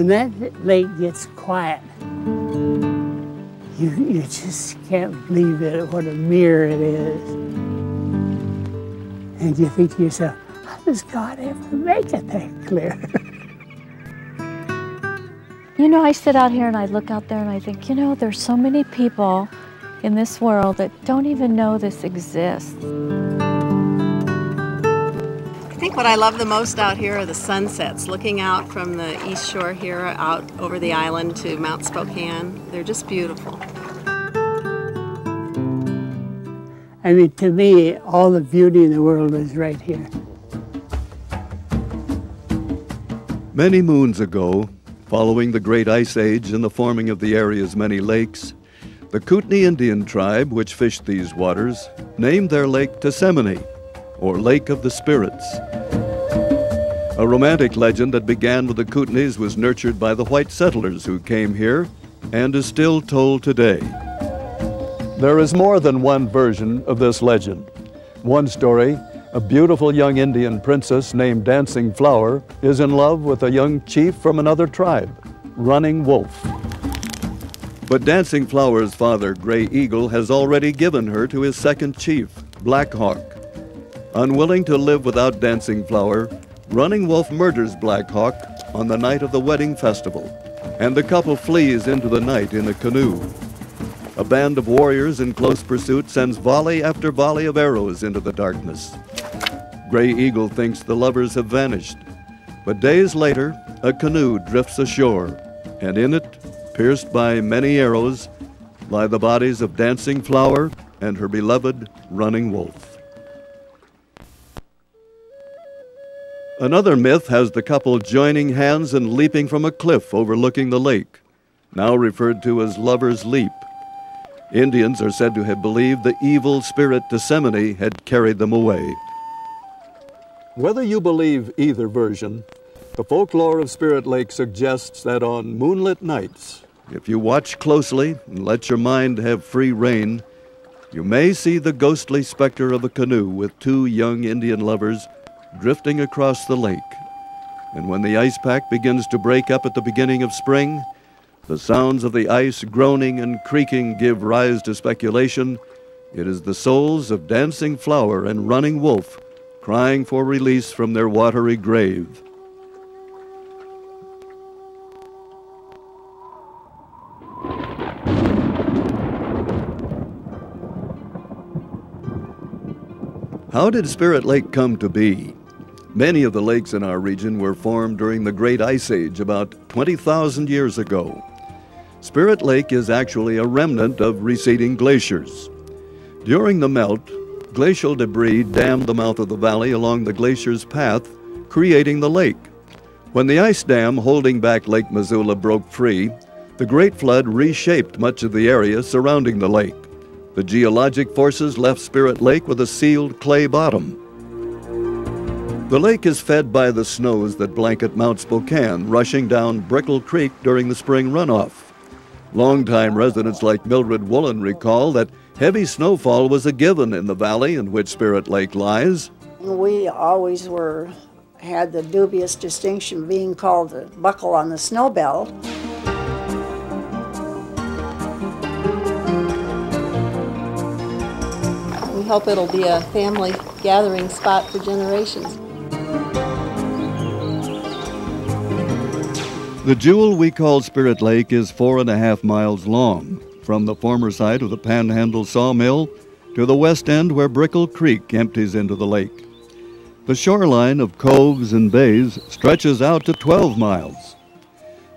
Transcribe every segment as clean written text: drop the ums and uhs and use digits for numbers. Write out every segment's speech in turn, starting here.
when that lake gets quiet, you just can't believe it, what a mirror it is. And you think to yourself, how does God ever make it that clear? You know, I sit out here and I look out there and I think, you know, there's so many people in this world that don't even know this exists. I think what I love the most out here are the sunsets, looking out from the east shore here out over the island to Mount Spokane. They're just beautiful. I mean, to me, all the beauty in the world is right here. Many moons ago, following the Great Ice Age and the forming of the area's many lakes, the Kootenai Indian tribe, which fished these waters, named their lake Tessemine, or Lake of the Spirits. A romantic legend that began with the Kootenays was nurtured by the white settlers who came here and is still told today. There is more than one version of this legend. One story, a beautiful young Indian princess named Dancing Flower is in love with a young chief from another tribe, Running Wolf. But Dancing Flower's father, Gray Eagle, has already given her to his second chief, Black Hawk. Unwilling to live without Dancing Flower, Running Wolf murders Black Hawk on the night of the wedding festival, and the couple flees into the night in a canoe. A band of warriors in close pursuit sends volley after volley of arrows into the darkness. Gray Eagle thinks the lovers have vanished, but days later, a canoe drifts ashore, and in it, pierced by many arrows, lie the bodies of Dancing Flower and her beloved Running Wolf. Another myth has the couple joining hands and leaping from a cliff overlooking the lake, now referred to as Lover's Leap. Indians are said to have believed the evil spirit Tessemine had carried them away. Whether you believe either version, the folklore of Spirit Lake suggests that on moonlit nights, if you watch closely and let your mind have free rein, you may see the ghostly specter of a canoe with two young Indian lovers drifting across the lake. And when the ice pack begins to break up at the beginning of spring, the sounds of the ice groaning and creaking give rise to speculation. It is the souls of Dancing Flower and Running Wolf crying for release from their watery grave. How did Spirit Lake come to be? Many of the lakes in our region were formed during the Great Ice Age about 20,000 years ago. Spirit Lake is actually a remnant of receding glaciers. During the melt, glacial debris dammed the mouth of the valley along the glacier's path, creating the lake. When the ice dam holding back Lake Missoula broke free, the Great Flood reshaped much of the area surrounding the lake. The geologic forces left Spirit Lake with a sealed clay bottom. The lake is fed by the snows that blanket Mount Spokane, rushing down Brickle Creek during the spring runoff. Longtime residents like Mildred Woolen recall that heavy snowfall was a given in the valley in which Spirit Lake lies. We always had the dubious distinction of being called the buckle on the snow belt. We hope it'll be a family gathering spot for generations. The jewel we call Spirit Lake is 4.5 miles long, from the former site of the Panhandle Sawmill to the west end where Brickle Creek empties into the lake. The shoreline of coves and bays stretches out to 12 miles.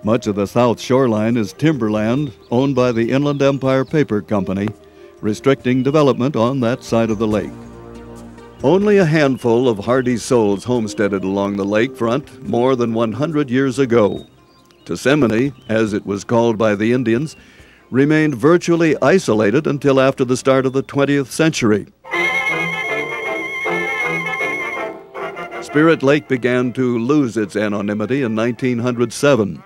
Much of the south shoreline is timberland owned by the Inland Empire Paper Company, restricting development on that side of the lake. Only a handful of hardy souls homesteaded along the lakefront more than 100 years ago. Tessemine, as it was called by the Indians, remained virtually isolated until after the start of the 20th century. Spirit Lake began to lose its anonymity in 1907.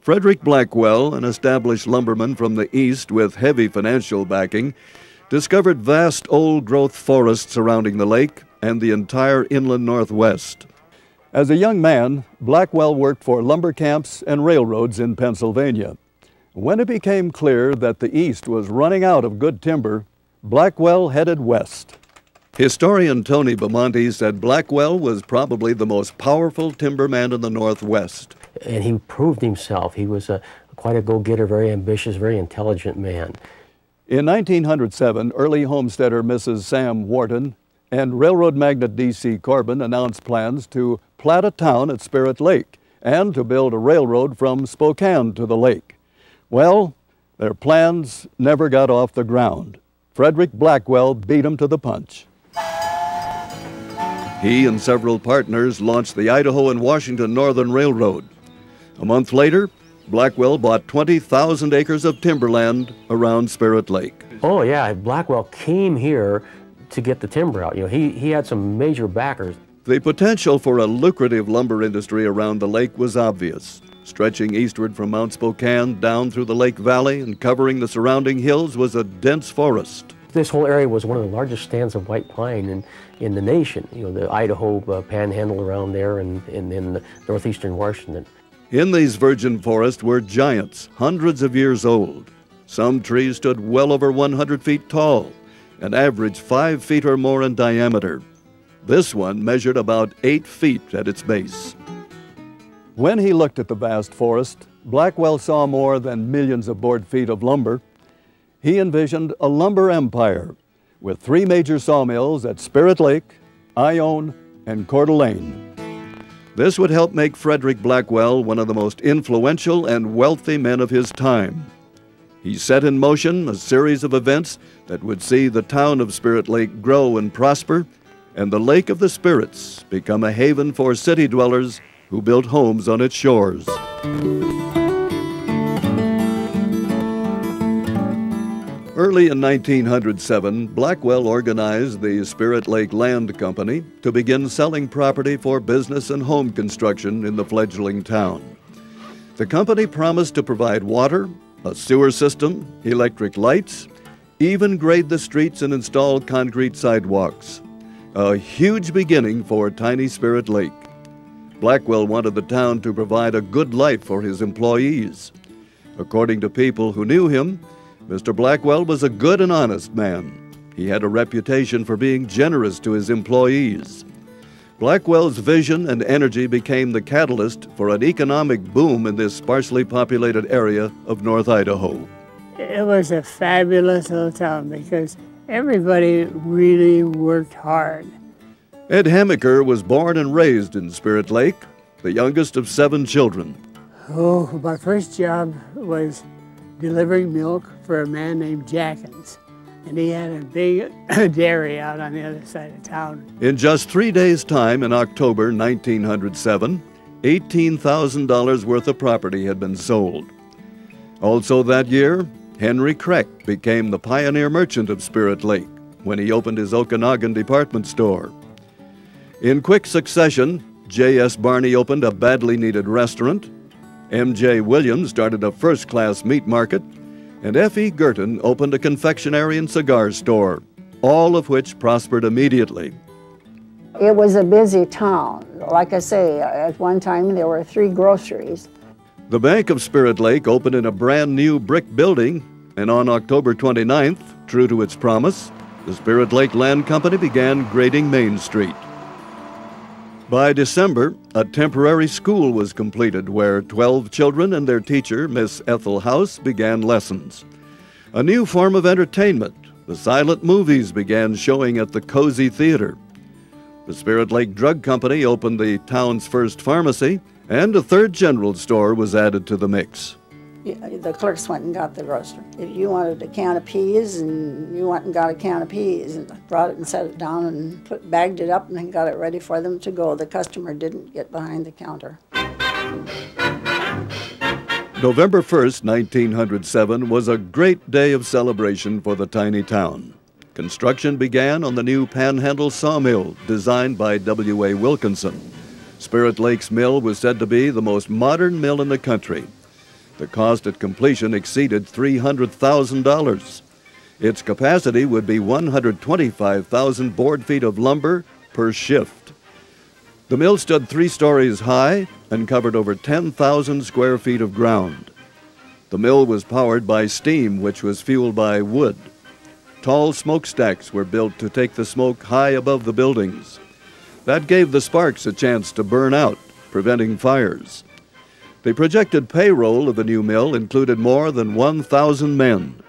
Frederick Blackwell, an established lumberman from the east with heavy financial backing, discovered vast old-growth forests surrounding the lake and the entire inland northwest. As a young man, Blackwell worked for lumber camps and railroads in Pennsylvania. When it became clear that the East was running out of good timber, Blackwell headed west. Historian Tony Bamonte said Blackwell was probably the most powerful timberman in the Northwest. And he proved himself. He was quite a go-getter, very ambitious, very intelligent man. In 1907, early homesteader Mrs. Sam Wharton and railroad magnate D.C. Corbin announced plans to plat a town at Spirit Lake and to build a railroad from Spokane to the lake. Well, their plans never got off the ground. Frederick Blackwell beat them to the punch. He and several partners launched the Idaho and Washington Northern Railroad. A month later, Blackwell bought 20,000 acres of timberland around Spirit Lake. Oh yeah, Blackwell came here to get the timber out. You know, he had some major backers. The potential for a lucrative lumber industry around the lake was obvious. Stretching eastward from Mount Spokane down through the lake valley and covering the surrounding hills was a dense forest. This whole area was one of the largest stands of white pine in the nation. You know, the Idaho panhandle around there and in northeastern Washington. In these virgin forests were giants, hundreds of years old. Some trees stood well over 100 feet tall and averaged 5 feet or more in diameter. This one measured about 8 feet at its base. When he looked at the vast forest, Blackwell saw more than millions of board feet of lumber. He envisioned a lumber empire with 3 major sawmills at Spirit Lake, Ione, and Coeur d'Alene. This would help make Frederick Blackwell one of the most influential and wealthy men of his time. He set in motion a series of events that would see the town of Spirit Lake grow and prosper, and the Lake of the Spirits become a haven for city dwellers who built homes on its shores. Early in 1907, Blackwell organized the Spirit Lake Land Company to begin selling property for business and home construction in the fledgling town. The company promised to provide water, a sewer system, electric lights, even grade the streets and install concrete sidewalks. A huge beginning for tiny Spirit Lake. Blackwell wanted the town to provide a good life for his employees. According to people who knew him, Mr. Blackwell was a good and honest man. He had a reputation for being generous to his employees. Blackwell's vision and energy became the catalyst for an economic boom in this sparsely populated area of North Idaho. It was a fabulous little town because everybody really worked hard. Ed Hamaker was born and raised in Spirit Lake, the youngest of 7 children. Oh, my first job was delivering milk for a man named Jackins, and he had a big dairy out on the other side of town. In just 3 days' time in October 1907, $18,000 worth of property had been sold. Also that year, Henry Kreck became the pioneer merchant of Spirit Lake when he opened his Okanagan department store. In quick succession, J.S. Barney opened a badly needed restaurant, M.J. Williams started a first-class meat market, and F.E. Girton opened a confectionery and cigar store, all of which prospered immediately. It was a busy town. Like I say, at one time there were 3 groceries. The Bank of Spirit Lake opened in a brand new brick building, and on October 29th, true to its promise, the Spirit Lake Land Company began grading Main Street. By December, a temporary school was completed where 12 children and their teacher, Miss Ethel House, began lessons. A new form of entertainment, the silent movies, began showing at the Cozy Theater. The Spirit Lake Drug Company opened the town's first pharmacy, and a 3rd general store was added to the mix. The clerks went and got the grocery. If you wanted a can of peas, and you went and got a can of peas and brought it and set it down and bagged it up and then got it ready for them to go. The customer didn't get behind the counter. November 1st, 1907 was a great day of celebration for the tiny town. Construction began on the new Panhandle sawmill designed by W.A. Wilkinson. Spirit Lake's mill was said to be the most modern mill in the country. The cost at completion exceeded $300,000. Its capacity would be 125,000 board feet of lumber per shift. The mill stood 3 stories high and covered over 10,000 square feet of ground. The mill was powered by steam, which was fueled by wood. Tall smokestacks were built to take the smoke high above the buildings. That gave the sparks a chance to burn out, preventing fires. The projected payroll of the new mill included more than 1,000 men.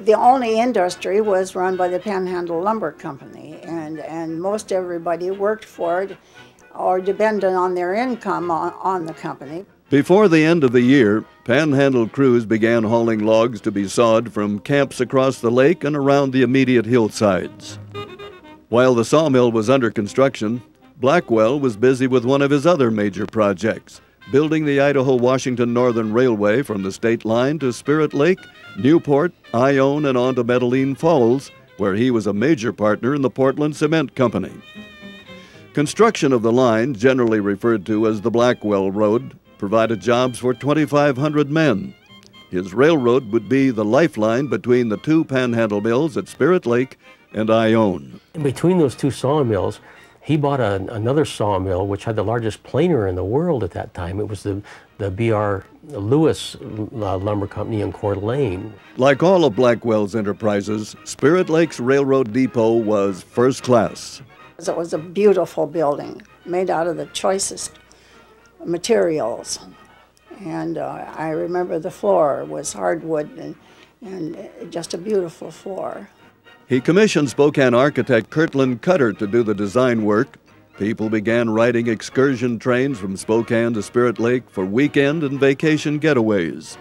The only industry was run by the Panhandle Lumber Company, and most everybody worked for it or depended on their income on the company. Before the end of the year, Panhandle crews began hauling logs to be sawed from camps across the lake and around the immediate hillsides. While the sawmill was under construction, Blackwell was busy with one of his other major projects, building the Idaho-Washington Northern Railway from the state line to Spirit Lake, Newport, Ione, and on to Medellin Falls, where he was a major partner in the Portland Cement Company. Construction of the line, generally referred to as the Blackwell Road, provided jobs for 2,500 men. His railroad would be the lifeline between the 2 Panhandle mills at Spirit Lake and Ione. Between those 2 sawmills, he bought another sawmill which had the largest planer in the world at that time. It was the B.R. Lewis Lumber Company in Coeur d'Alene. Like all of Blackwell's enterprises, Spirit Lake's railroad depot was first class. It was a beautiful building made out of the choicest materials. And I remember the floor was hardwood and just a beautiful floor. He commissioned Spokane architect Kirtland Cutter to do the design work. People began riding excursion trains from Spokane to Spirit Lake for weekend and vacation getaways.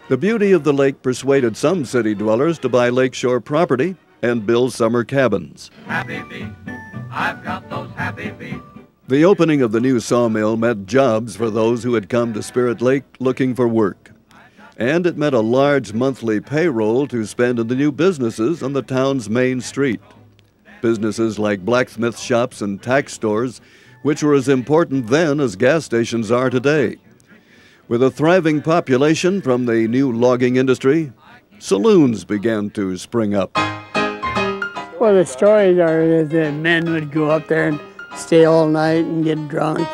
The beauty of the lake persuaded some city dwellers to buy lakeshore property and build summer cabins. Happy feet, I've got those happy feet. The opening of the new sawmill meant jobs for those who had come to Spirit Lake looking for work. And it meant a large monthly payroll to spend in the new businesses on the town's main street. Businesses like blacksmith shops and tax stores, which were as important then as gas stations are today. With a thriving population from the new logging industry, saloons began to spring up. Well, the stories are that the men would go up there and stay all night and get drunk.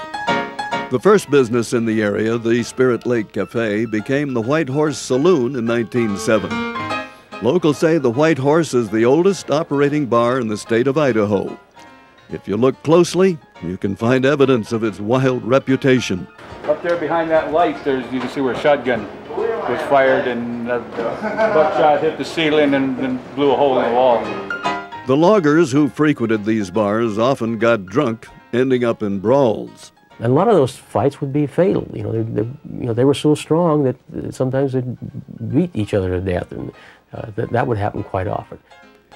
The first business in the area, the Spirit Lake Cafe, became the White Horse Saloon in 1907. Locals say the White Horse is the oldest operating bar in the state of Idaho. If you look closely, you can find evidence of its wild reputation. Up there behind that light, you can see where a shotgun was fired, and the buckshot hit the ceiling and blew a hole in the wall. The loggers who frequented these bars often got drunk, ending up in brawls. And a lot of those fights would be fatal. They were so strong that sometimes they'd beat each other to death, and that would happen quite often.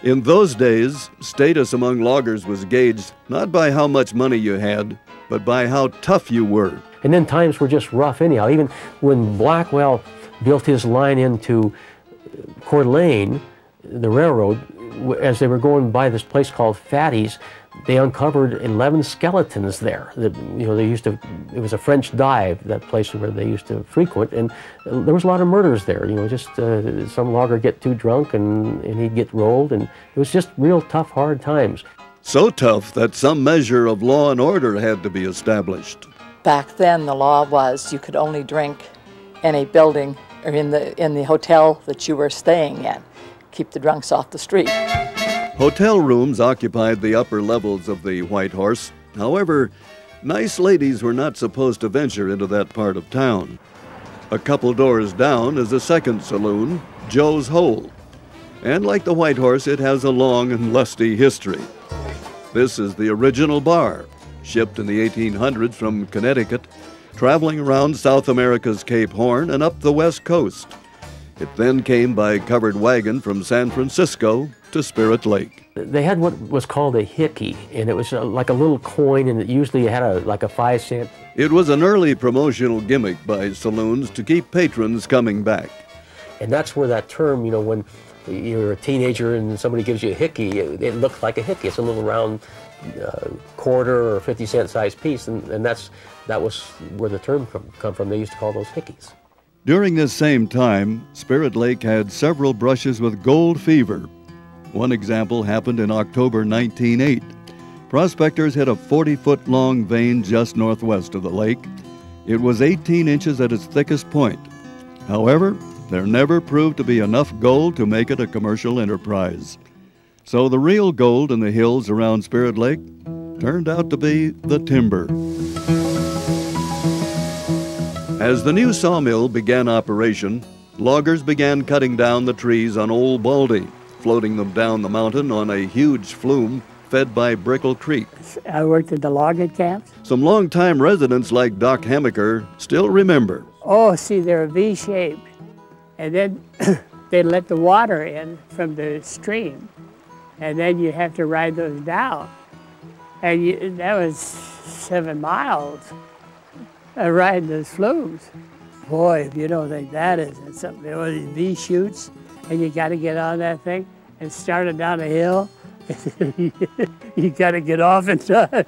In those days, status among loggers was gauged not by how much money you had, but by how tough you were. And then times were just rough anyhow. Even when Blackwell built his line into Coeur d'Alene, the railroad, as they were going by this place called Fatty's, they uncovered 11 skeletons there. That they used to. It was a French dive, that place where they used to frequent, and there was a lot of murders there. Just some logger get too drunk and he'd get rolled, and it was just real tough, hard times. So tough that some measure of law and order had to be established. Back then, the law was you could only drink in a building or in the hotel that you were staying in. Keep the drunks off the street. Hotel rooms occupied the upper levels of the White Horse. However, nice ladies were not supposed to venture into that part of town. A couple doors down is a second saloon, Joe's Hole. And like the White Horse, it has a long and lusty history. This is the original bar, shipped in the 1800s from Connecticut, traveling around South America's Cape Horn and up the West Coast. It then came by covered wagon from San Francisco to Spirit Lake. They had what was called a hickey, and it was like a little coin, and it usually had like a 5-cent. It was an early promotional gimmick by saloons to keep patrons coming back. And that's where that term, when you're a teenager and somebody gives you a hickey, it looks like a hickey. It's a little round quarter or 50-cent size piece, and that was where the term come from. They used to call those hickeys. During this same time, Spirit Lake had several brushes with gold fever. One example happened in October 1908. Prospectors hit a 40-foot-long vein just northwest of the lake. It was 18 inches at its thickest point. However, there never proved to be enough gold to make it a commercial enterprise. So the real gold in the hills around Spirit Lake turned out to be the timber. As the new sawmill began operation, loggers began cutting down the trees on Old Baldy, floating them down the mountain on a huge flume fed by Brickle Creek. I worked at the logging camps. Some longtime residents like Doc Hamaker still remember. Oh, see, they're V-shaped. And then they let the water in from the stream. And then you have to ride those down. And that was 7 miles, riding those flumes. Boy, if you don't think that isn't something, there were these V-shoots, and you got to get on that thing and start it down a hill. You got to get off in time.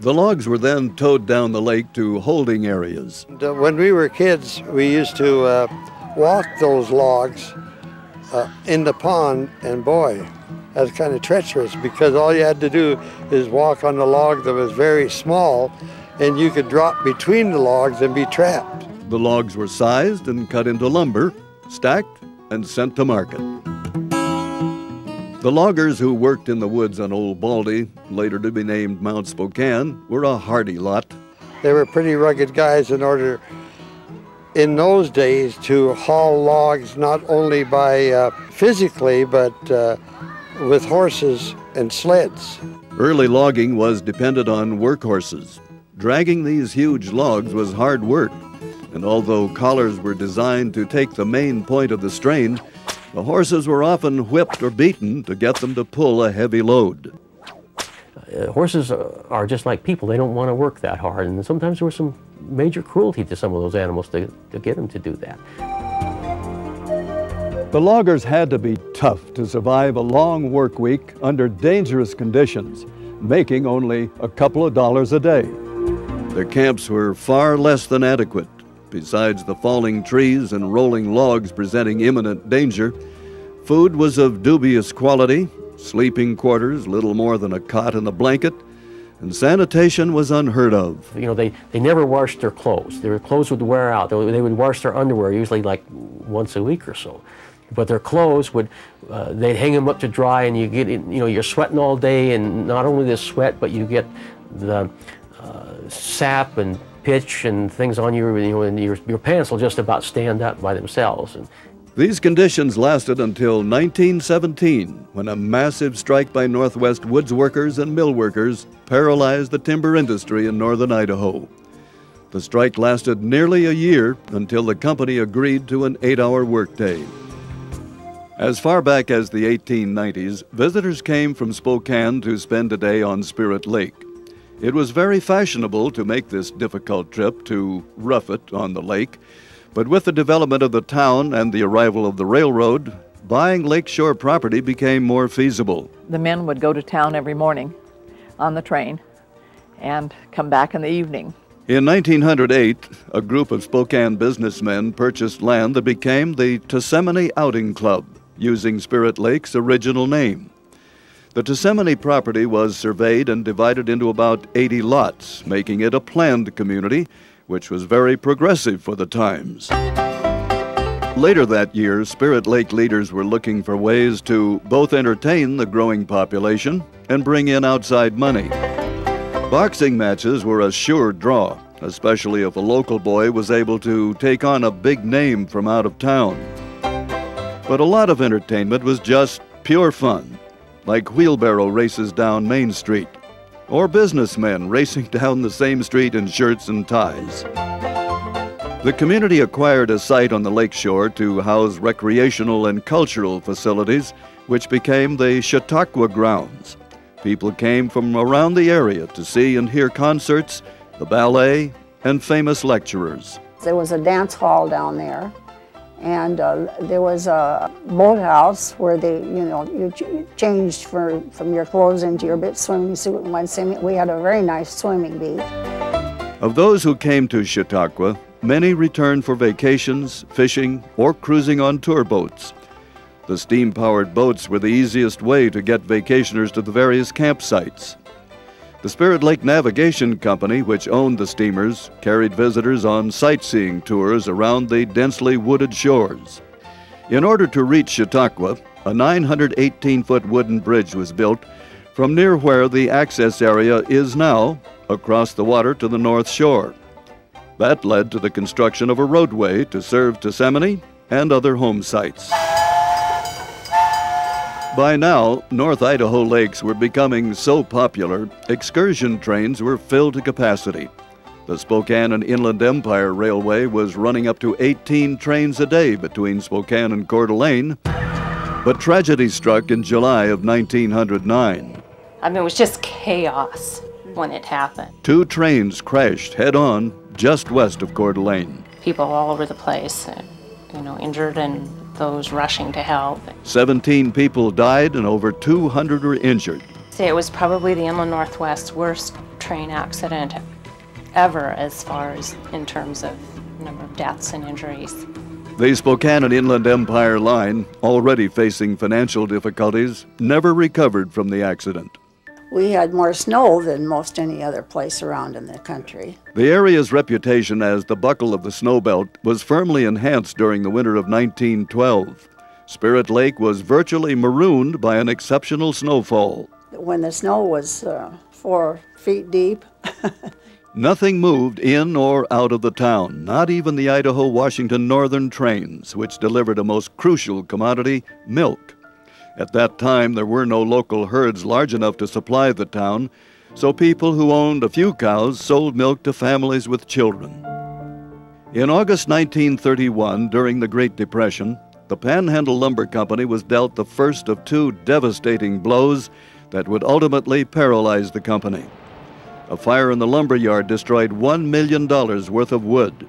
The logs were then towed down the lake to holding areas. When we were kids, we used to walk those logs in the pond, and boy, that's kind of treacherous because all you had to do is walk on the log that was very small, and you could drop between the logs and be trapped. The logs were sized and cut into lumber, stacked, and sent to market. The loggers who worked in the woods on Old Baldy, later to be named Mount Spokane, were a hardy lot. They were pretty rugged guys in order, in those days, to haul logs not only by physically, but with horses and sleds. Early logging was dependent on workhorses. Dragging these huge logs was hard work, and although collars were designed to take the main point of the strain, the horses were often whipped or beaten to get them to pull a heavy load. Horses are just like people. They don't want to work that hard, and sometimes there was some major cruelty to some of those animals to get them to do that. The loggers had to be tough to survive a long work week under dangerous conditions, making only a couple of dollars a day. Their camps were far less than adequate. Besides the falling trees and rolling logs presenting imminent danger, food was of dubious quality, sleeping quarters little more than a cot and a blanket, and sanitation was unheard of. You know, they never washed their clothes. Their clothes would wear out. They would wash their underwear usually like once a week or so. But their clothes would, they'd hang them up to dry, and you get, you're sweating all day, and not only the sweat, but you get the sap and pitch and things on you, and your pants will just about stand up by themselves. And these conditions lasted until 1917, when a massive strike by Northwest woods workers and mill workers paralyzed the timber industry in northern Idaho. The strike lasted nearly a year until the company agreed to an 8-hour workday. As far back as the 1890s, visitors came from Spokane to spend a day on Spirit Lake. It was very fashionable to make this difficult trip to rough it on the lake, but with the development of the town and the arrival of the railroad, buying lakeshore property became more feasible. The men would go to town every morning on the train and come back in the evening. In 1908, a group of Spokane businessmen purchased land that became the Tessemani Outing Club, using Spirit Lake's original name. The Tessemani property was surveyed and divided into about 80 lots, making it a planned community, which was very progressive for the times. Later that year, Spirit Lake leaders were looking for ways to both entertain the growing population and bring in outside money. Boxing matches were a sure draw, especially if a local boy was able to take on a big name from out of town. But a lot of entertainment was just pure fun, like wheelbarrow races down Main Street, or businessmen racing down the same street in shirts and ties. The community acquired a site on the lakeshore to house recreational and cultural facilities, which became the Chautauqua Grounds. People came from around the area to see and hear concerts, the ballet, and famous lecturers. There was a dance hall down there, and there was a boathouse where you changed from your clothes into your swimming suit and went swimming. We had a very nice swimming beach. Of those who came to Chautauqua, many returned for vacations, fishing, or cruising on tour boats. The steam-powered boats were the easiest way to get vacationers to the various campsites. The Spirit Lake Navigation Company, which owned the steamers, carried visitors on sightseeing tours around the densely wooded shores. In order to reach Chautauqua, a 918-foot wooden bridge was built from near where the access area is now, across the water to the north shore. That led to the construction of a roadway to serve Tessemane and other home sites. By now, North Idaho lakes were becoming so popular, excursion trains were filled to capacity. The Spokane and Inland Empire Railway was running up to 18 trains a day between Spokane and Coeur d'Alene, but tragedy struck in July of 1909. I mean, it was just chaos when it happened. 2 trains crashed head-on just west of Coeur d'Alene. People all over the place, injured and those rushing to help. 17 people died and over 200 were injured. See, it was probably the Inland Northwest's worst train accident ever as far as in terms of number of deaths and injuries. The Spokane and Inland Empire line, already facing financial difficulties, never recovered from the accident. We had more snow than most any other place around in the country. The area's reputation as the buckle of the snowbelt was firmly enhanced during the winter of 1912. Spirit Lake was virtually marooned by an exceptional snowfall. When the snow was 4 feet deep. Nothing moved in or out of the town, not even the Idaho-Washington Northern trains, which delivered a most crucial commodity, milk. At that time, there were no local herds large enough to supply the town, so people who owned a few cows sold milk to families with children. In August 1931, during the Great Depression, the Panhandle Lumber Company was dealt the first of 2 devastating blows that would ultimately paralyze the company. A fire in the lumber yard destroyed $1 million worth of wood.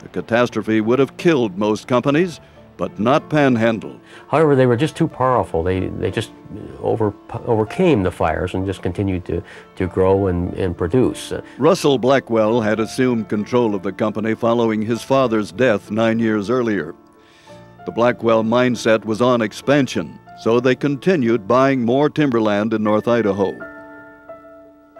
The catastrophe would have killed most companies, but not Panhandle. However, they were just too powerful. They just overcame the fires and just continued to grow and produce. Russell Blackwell had assumed control of the company following his father's death 9 years earlier. The Blackwell mindset was on expansion, so they continued buying more timberland in North Idaho.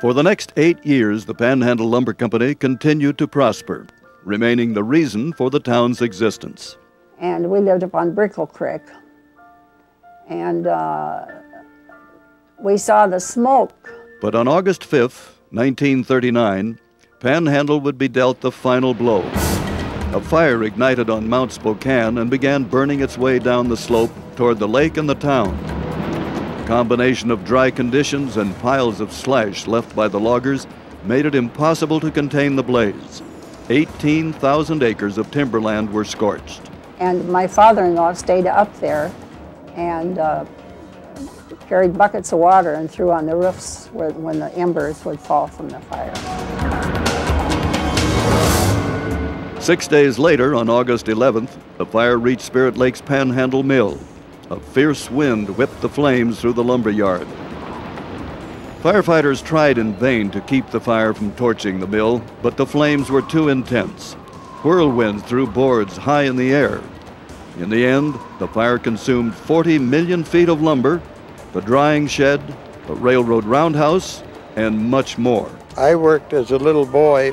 For the next 8 years, the Panhandle Lumber Company continued to prosper, remaining the reason for the town's existence. And we lived up on Brickle Creek. And we saw the smoke. But on August 5th, 1939, Panhandle would be dealt the final blow. A fire ignited on Mount Spokane and began burning its way down the slope toward the lake and the town. The combination of dry conditions and piles of slash left by the loggers made it impossible to contain the blaze. 18,000 acres of timberland were scorched. And my father-in-law stayed up there and carried buckets of water and threw on the roofs when the embers would fall from the fire. 6 days later, on August 11th, the fire reached Spirit Lake's Panhandle Mill. A fierce wind whipped the flames through the lumber yard. Firefighters tried in vain to keep the fire from torching the mill, but the flames were too intense. Whirlwinds threw boards high in the air. In the end, the fire consumed 40 million feet of lumber, the drying shed, the railroad roundhouse, and much more. I worked as a little boy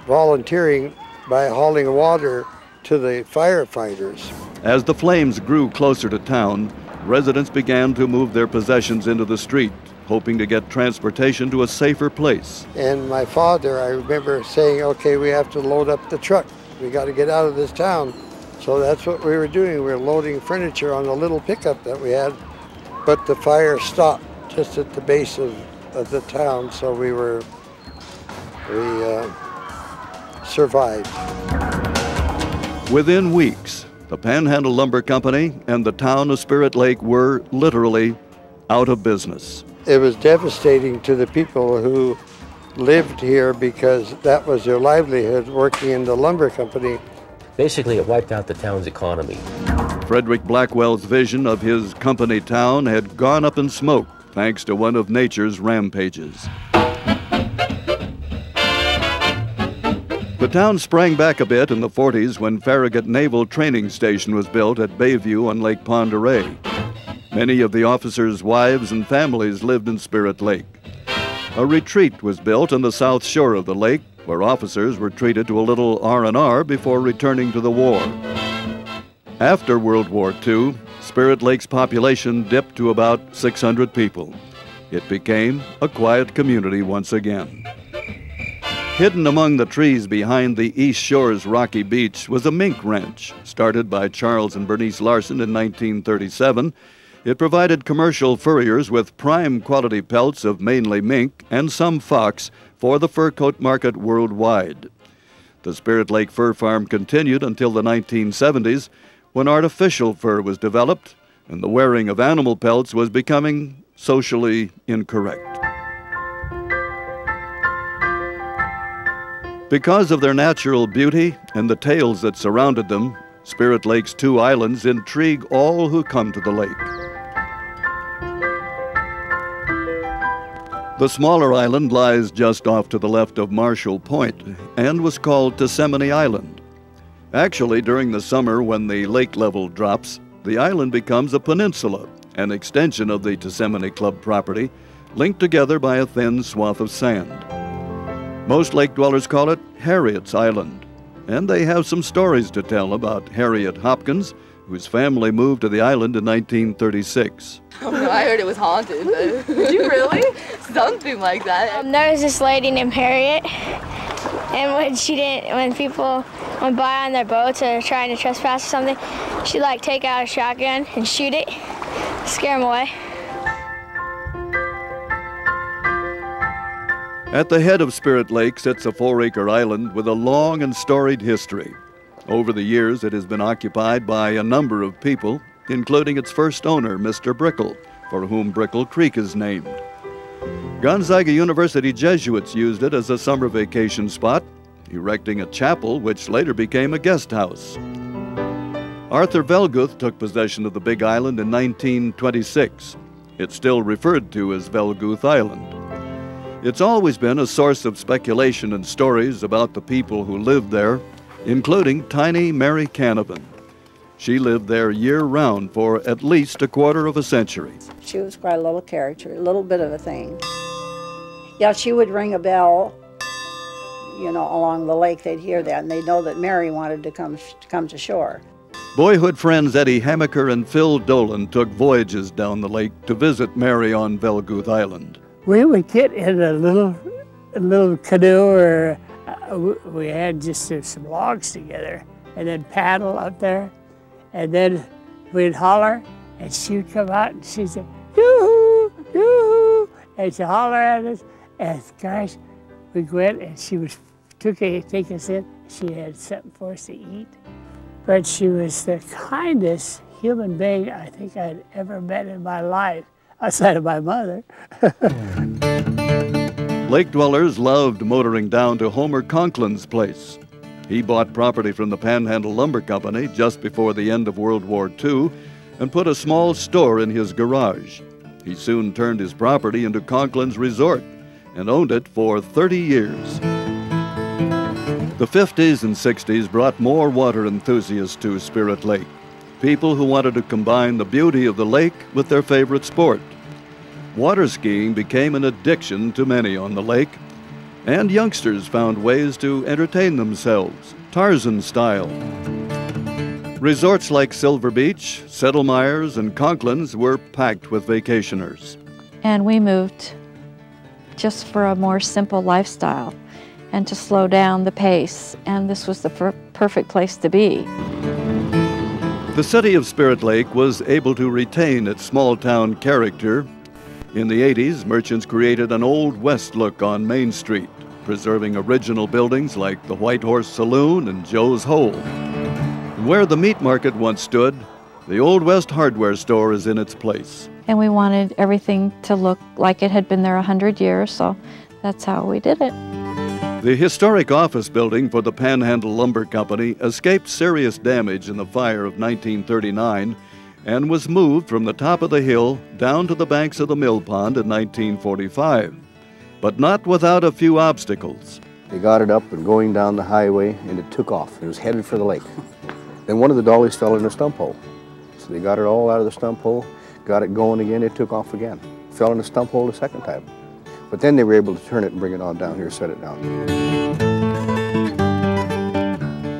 volunteering by hauling water to the firefighters. As the flames grew closer to town, residents began to move their possessions into the street, hoping to get transportation to a safer place. And my father, I remember saying, okay, we have to load up the truck. We got to get out of this town. So that's what we were doing. We were loading furniture on a little pickup that we had, but the fire stopped just at the base of the town, so we survived. Within weeks, the Panhandle Lumber Company and the town of Spirit Lake were literally out of business. It was devastating to the people who lived here because that was their livelihood, working in the lumber company. Basically, it wiped out the town's economy. Frederick Blackwell's vision of his company town had gone up in smoke thanks to one of nature's rampages. The town sprang back a bit in the 40s when Farragut Naval Training Station was built at Bayview on Lake Pend Oreille. Many of the officers' wives and families lived in Spirit Lake. A retreat was built on the south shore of the lake, where officers were treated to a little R&R before returning to the war. After World War II, Spirit Lake's population dipped to about 600 people. It became a quiet community once again. Hidden among the trees behind the East Shore's rocky beach was a mink ranch, started by Charles and Bernice Larson in 1937. It provided commercial furriers with prime quality pelts of mainly mink and some fox for the fur coat market worldwide. The Spirit Lake Fur Farm continued until the 1970s, when artificial fur was developed and the wearing of animal pelts was becoming socially incorrect. Because of their natural beauty and the tales that surrounded them, Spirit Lake's two islands intrigue all who come to the lake. The smaller island lies just off to the left of Marshall Point and was called Tessemane Island. Actually, during the summer when the lake level drops, the island becomes a peninsula, an extension of the Tessemane Club property, linked together by a thin swath of sand. Most lake dwellers call it Harriet's Island, and they have some stories to tell about Harriet Hopkins, whose family moved to the island in 1936. I heard it was haunted, but... Did you really? Something like that. There was this lady named Harriet, and when people went by on their boats or trying to trespass or something, she'd like take out a shotgun and shoot it, scare them away. At the head of Spirit Lake sits a 4-acre island with a long and storied history. Over the years, it has been occupied by a number of people, including its first owner, Mr. Brickle, for whom Brickle Creek is named. Gonzaga University Jesuits used it as a summer vacation spot, erecting a chapel which later became a guest house. Arthur Velguth took possession of the Big Island in 1926. It's still referred to as Velguth Island. It's always been a source of speculation and stories about the people who lived there, including tiny Mary Canavan. She lived there year-round for at least a quarter of a century. She was quite a little character, a little bit of a thing. Yeah, she would ring a bell, you know, along the lake. They'd hear that, and they'd know that Mary wanted to come to shore. Boyhood friends Eddie Hamaker and Phil Dolan took voyages down the lake to visit Mary on Velguth Island. We would get in a little canoe, or we had just some logs together, and then paddle up there, and then we'd holler, and she'd come out and she'd say, yoo-hoo, yoo-hoo, and she'd holler at us, and gosh, we went, and she would take us in. She had something for us to eat. But she was the kindest human being I think I'd ever met in my life, outside of my mother. Lake dwellers loved motoring down to Homer Conklin's place. He bought property from the Panhandle Lumber Company just before the end of World War II and put a small store in his garage. He soon turned his property into Conklin's Resort and owned it for 30 years. The 50s and 60s brought more water enthusiasts to Spirit Lake, people who wanted to combine the beauty of the lake with their favorite sport. Water skiing became an addiction to many on the lake, and youngsters found ways to entertain themselves, Tarzan style. Resorts like Silver Beach, Settlemyres, and Conklin's were packed with vacationers. And we moved just for a more simple lifestyle and to slow down the pace, and this was the perfect place to be. The city of Spirit Lake was able to retain its small-town character. In the 80s, merchants created an Old West look on Main Street, preserving original buildings like the White Horse Saloon and Joe's Hole. Where the meat market once stood, the Old West hardware store is in its place. And we wanted everything to look like it had been there 100 years, so that's how we did it. The historic office building for the Panhandle Lumber Company escaped serious damage in the fire of 1939 and was moved from the top of the hill down to the banks of the mill pond in 1945. But not without a few obstacles. They got it up and going down the highway, and it took off. It was headed for the lake. Then one of the dollies fell in a stump hole. So they got it all out of the stump hole, got it going again, it took off again. Fell in a stump hole the second time. But then they were able to turn it and bring it on down here, set it down.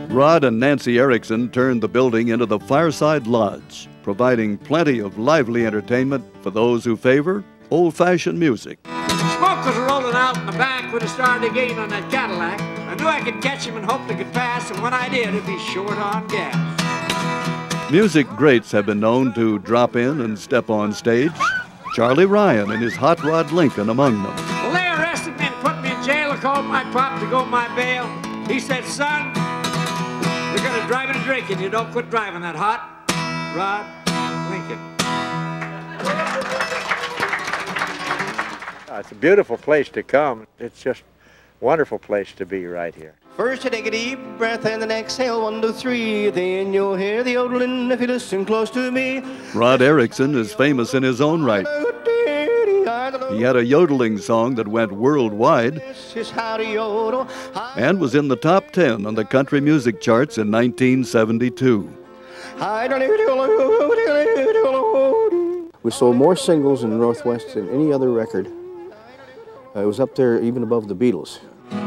Rod and Nancy Erickson turned the building into the Fireside Lodge, providing plenty of lively entertainment for those who favor old-fashioned music. Smoke was rolling out in the back when it started to gain on that Cadillac. I knew I could catch him and hoped to get past, and when I did, it'd be short on gas. Music greats have been known to drop in and step on stage. Charlie Ryan and his hot rod Lincoln among them. Well, they arrested me and put me in jail. I called my pop to go my bail. He said, son, you're gonna drive and drinking. You don't quit driving that hot rod Lincoln. It's a beautiful place to come. It's just a wonderful place to be right here. First you take a deep breath and then exhale 1, 2, 3. Then you'll hear the yodeling if you listen close to me. Rod Erickson is famous in his own right. He had a yodeling song that went worldwide and was in the top 10 on the country music charts in 1972. We sold more singles in the Northwest than any other record. It was up there even above the Beatles.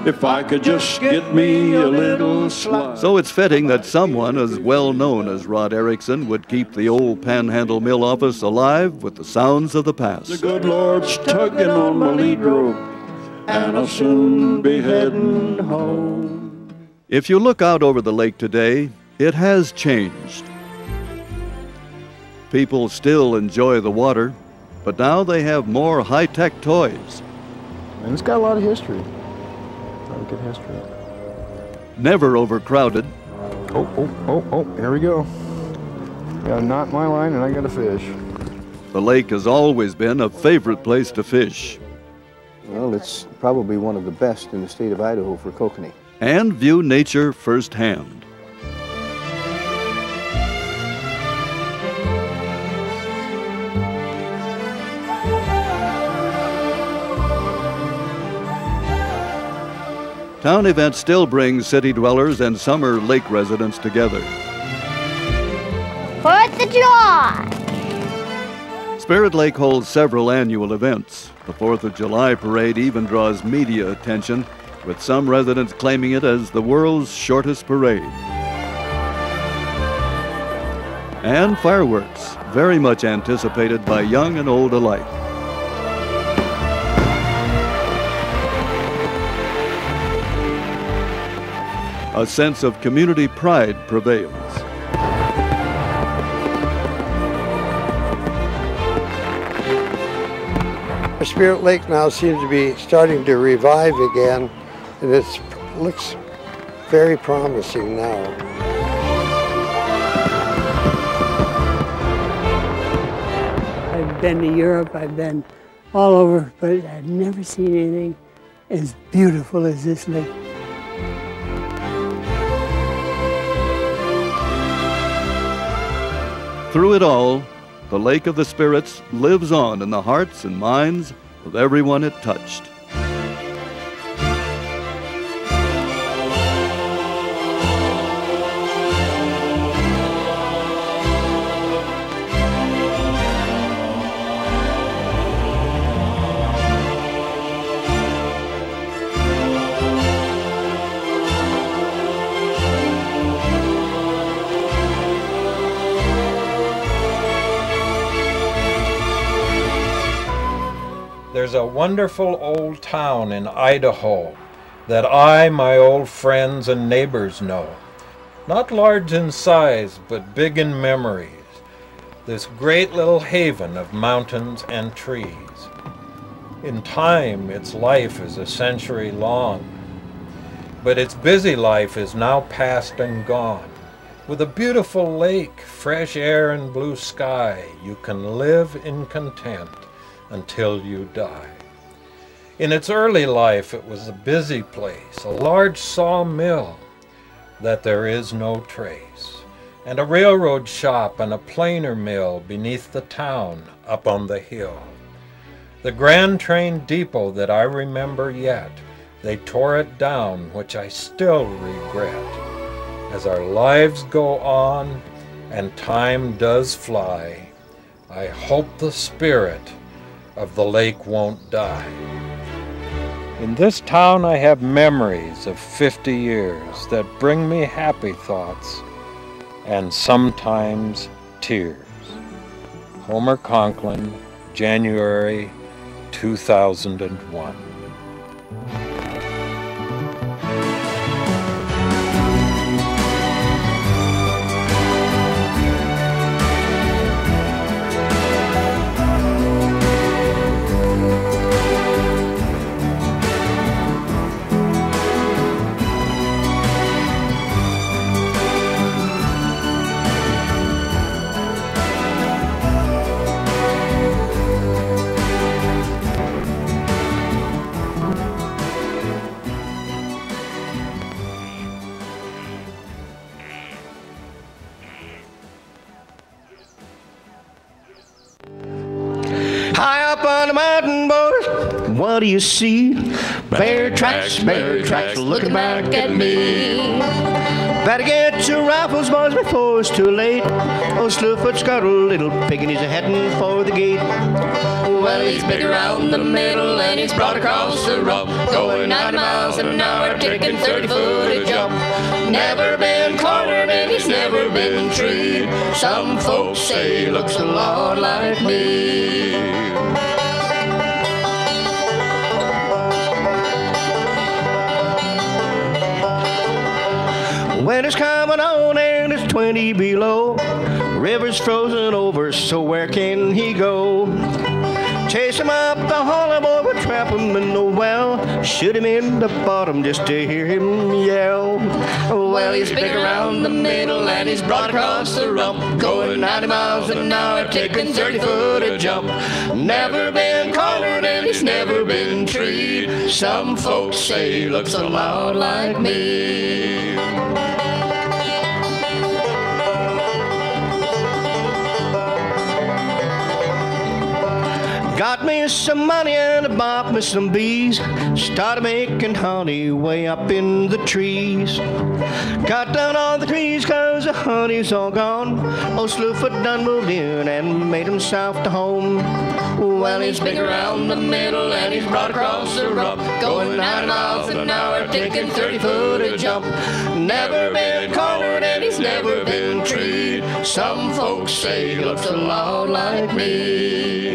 If I could just get me a little slide. So it's fitting that someone as well known as Rod Erickson would keep the old Panhandle Mill office alive with the sounds of the past. The good Lord's tugging on my lead rope, and I'll soon be heading home. If you look out over the lake today, it has changed. People still enjoy the water, but now they have more high-tech toys. And it's got a lot of history. Good history. Never overcrowded. Here we go. Got a knot in my line and I got a fish. The lake has always been a favorite place to fish. Well, it's probably one of the best in the state of Idaho for kokanee. And view nature firsthand. Town events still bring city dwellers and summer lake residents together. 4th of July! Spirit Lake holds several annual events. The 4th of July parade even draws media attention, with some residents claiming it as the world's shortest parade. And fireworks, very much anticipated by young and old alike. A sense of community pride prevails. Spirit Lake now seems to be starting to revive again, and it looks very promising now. I've been to Europe, I've been all over, but I've never seen anything as beautiful as this lake. Through it all, the Lake of the Spirits lives on in the hearts and minds of everyone it touched. There's a wonderful old town in Idaho that I, my old friends and neighbors know. Not large in size, but big in memories. This great little haven of mountains and trees. In time, its life is a century long, but its busy life is now past and gone. With a beautiful lake, fresh air and blue sky, you can live in content until you die. In its early life, it was a busy place, a large sawmill that there is no trace, and a railroad shop and a planer mill beneath the town up on the hill. The Grand Train Depot that I remember yet, They tore it down, which I still regret. As our lives go on and time does fly, I hope the spirit of the lake won't die. In this town I have memories of 50 years that bring me happy thoughts and sometimes tears. Homer Conklin, January 2001. High up on the mountain, boys, what do you see? Bear tracks, looking back at me. Better get your rifles, boys, before it's too late. Old Slewfoot's got a little pig and he's a-heading for the gate. Well, he's big around the middle and he's broad across the rump, going 90 miles an hour, taking 30-foot a jump. Never been cornered and he's never been treed. Some folks say he looks a lot like me. Winter's coming on and it's 20 below. River's frozen over, so where can he go? Chase him up the hollow, boy, we'll trap him in the well. Shoot him in the bottom just to hear him yell. Well, he's big around the middle and he's broad across the rump, going 90 miles an hour, taking 30-foot a jump. Never been cornered and he's never been treed. Some folks say he looks a lot like me. Got me some money and I bought me some bees. Started making honey way up in the trees. Cut down all the trees cause the honey's all gone. Old Slewfoot done moved in and made himself to home. Well, he's big around the middle and he's broad across the rump, going 90 miles an hour, taking 30-foot a jump. Never been cornered and he's never been treed. Some folks say he looks a lot like me.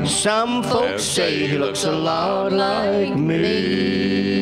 Some folks say he looks a lot like me.